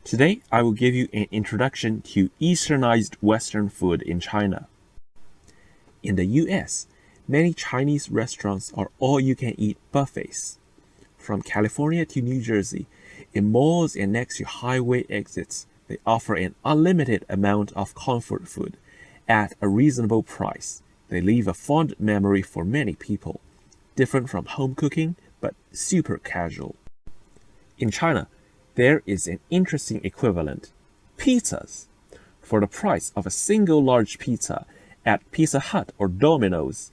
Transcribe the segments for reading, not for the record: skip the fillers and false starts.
Today, I will give you an introduction to Easternized Western food in China. In the US, many Chinese restaurants are all-you-can-eat buffets. From California to New Jersey, in malls and next to highway exits, they offer an unlimited amount of comfort food at a reasonable price. They leave a fond memory for many people, different from home cooking, but super casual. In China, there is an interesting equivalent, pizzas. For the price of a single large pizza at Pizza Hut or Domino's,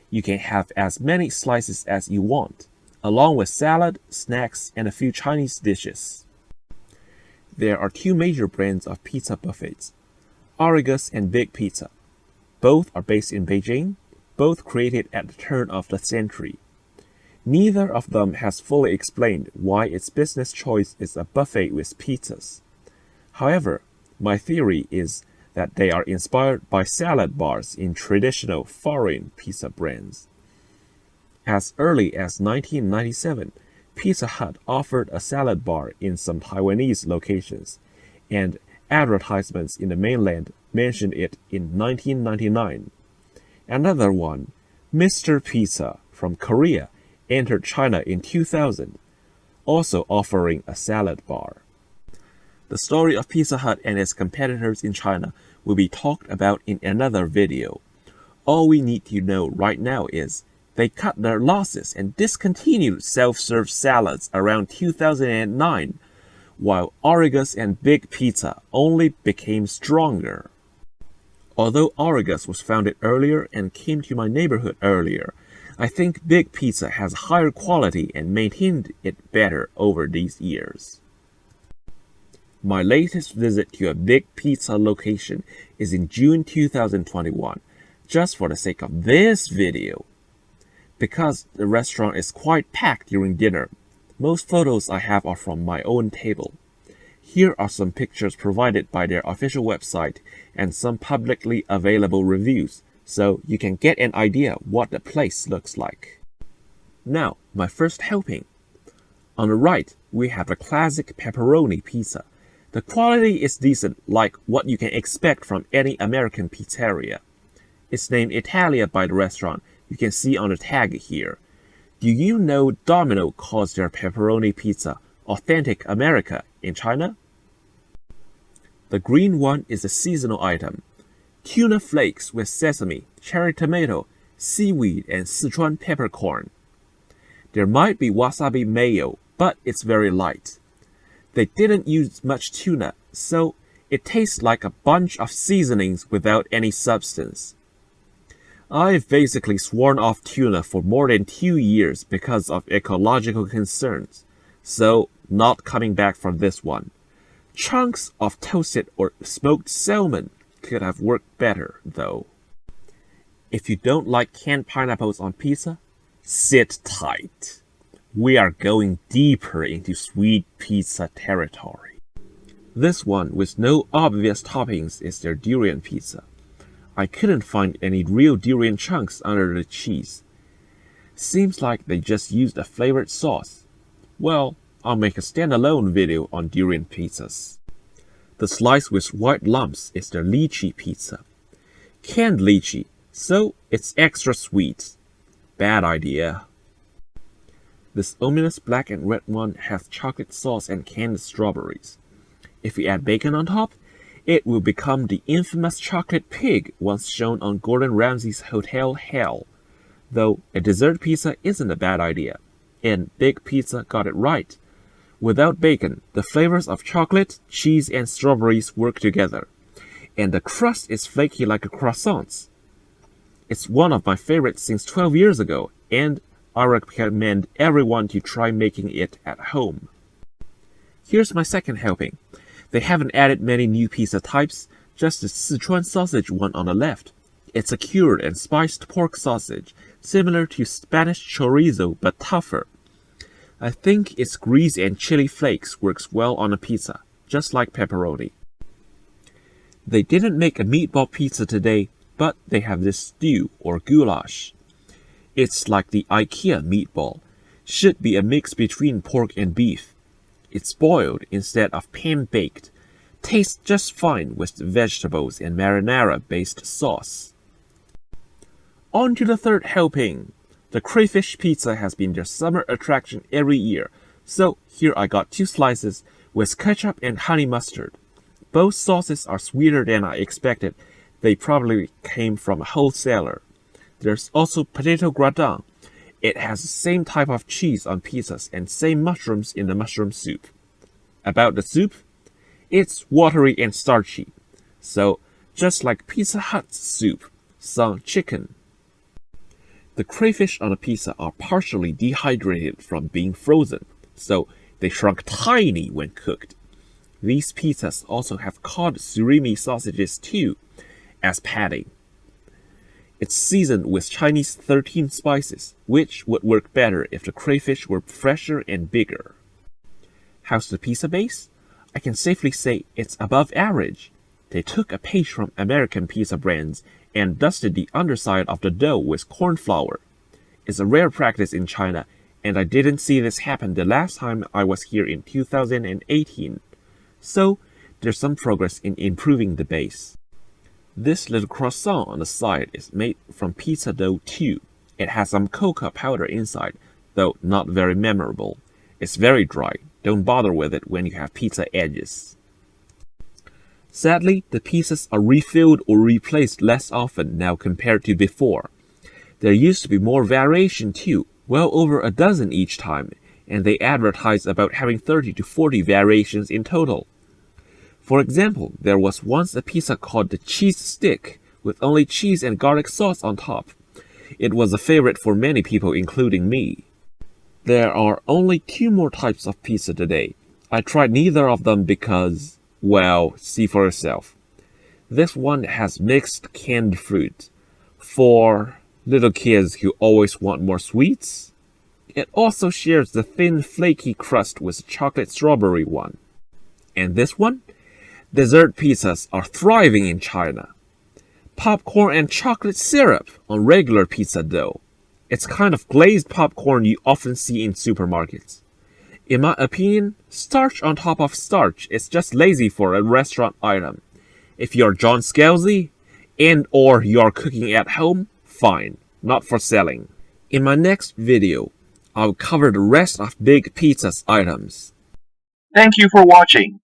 you can have as many slices as you want, along with salad, snacks, and a few Chinese dishes. There are two major brands of pizza buffets, Argus and Big Pizza. Both are based in Beijing, both created at the turn of the century. Neither of them has fully explained why its business choice is a buffet with pizzas. However, my theory is that they are inspired by salad bars in traditional foreign pizza brands. As early as 1997, Pizza Hut offered a salad bar in some Taiwanese locations, and advertisements in the mainland mentioned it in 1999. Another one, Mr. Pizza from Korea, entered China in 2000, also offering a salad bar. The story of Pizza Hut and its competitors in China will be talked about in another video. All we need to know right now is they cut their losses and discontinued self-serve salads around 2009, while Argus and Big Pizza only became stronger. Although Argus was founded earlier and came to my neighborhood earlier, I think Big Pizza has higher quality and maintained it better over these years. My latest visit to a Big Pizza location is in June 2021, just for the sake of this video. Because the restaurant is quite packed during dinner, most photos I have are from my own table. Here are some pictures provided by their official website and some publicly available reviews, so you can get an idea what the place looks like. Now, my first helping. On the right, we have a classic pepperoni pizza. The quality is decent, like what you can expect from any American pizzeria. It's named Italia by the restaurant. You can see on the tag here. Do you know Domino calls their pepperoni pizza Authentic America in China? The green one is a seasonal item. Tuna flakes with sesame, cherry tomato, seaweed, and Sichuan peppercorn. There might be wasabi mayo, but it's very light. They didn't use much tuna, so it tastes like a bunch of seasonings without any substance. I've basically sworn off tuna for more than 2 years because of ecological concerns, so not coming back for this one. Chunks of toasted or smoked salmon could have worked better, though. If you don't like canned pineapples on pizza, sit tight. We are going deeper into sweet pizza territory. This one with no obvious toppings is their durian pizza. I couldn't find any real durian chunks under the cheese. Seems like they just used a flavored sauce. Well, I'll make a standalone video on durian pizzas. The slice with white lumps is their lychee pizza. Canned lychee, so it's extra sweet. Bad idea. This ominous black and red one has chocolate sauce and canned strawberries. If you add bacon on top, it will become the infamous chocolate pig once shown on Gordon Ramsay's Hotel Hell. Though a dessert pizza isn't a bad idea, and Big Pizza got it right. Without bacon, the flavors of chocolate, cheese, and strawberries work together, and the crust is flaky like a croissant. It's one of my favorites since 12 years ago, and I recommend everyone to try making it at home. Here's my second helping. They haven't added many new pizza types, just the Sichuan sausage one on the left. It's a cured and spiced pork sausage, similar to Spanish chorizo but tougher. I think its grease and chili flakes works well on a pizza, just like pepperoni. They didn't make a meatball pizza today, but they have this stew or goulash. It's like the IKEA meatball. Should be a mix between pork and beef. It's boiled instead of pan-baked. Tastes just fine with vegetables and marinara-based sauce. On to the third helping. The crayfish pizza has been their summer attraction every year, so here I got 2 slices with ketchup and honey mustard. Both sauces are sweeter than I expected. They probably came from a wholesaler. There's also potato gratin. It has the same type of cheese on pizzas and same mushrooms in the mushroom soup. About the soup, it's watery and starchy. So, just like Pizza Hut's soup, some chicken. The crayfish on the pizza are partially dehydrated from being frozen, so they shrunk tiny when cooked. These pizzas also have cod surimi sausages too, as padding. It's seasoned with Chinese 13 spices, which would work better if the crayfish were fresher and bigger. How's the pizza base? I can safely say it's above average. They took a page from American pizza brands and dusted the underside of the dough with corn flour. It's a rare practice in China, and I didn't see this happen the last time I was here in 2018. So, there's some progress in improving the base. This little croissant on the side is made from pizza dough too. It has some cocoa powder inside, though not very memorable. It's very dry. Don't bother with it when you have pizza edges. Sadly, the pizzas are refilled or replaced less often now compared to before. There used to be more variation too, well over a dozen each time, and they advertise about having 30 to 40 variations in total. For example, there was once a pizza called the cheese stick, with only cheese and garlic sauce on top. It was a favorite for many people, including me. There are only 2 more types of pizza today. I tried neither of them because, well, see for yourself. This one has mixed canned fruit for little kids who always want more sweets. It also shares the thin, flaky crust with the chocolate strawberry one. And this one? Dessert pizzas are thriving in China. Popcorn and chocolate syrup on regular pizza dough. It's kind of glazed popcorn you often see in supermarkets. In my opinion, starch on top of starch is just lazy for a restaurant item. If you're John Scalzi and or you're cooking at home, fine, not for selling. In my next video, I'll cover the rest of Big Pizza's items. Thank you for watching.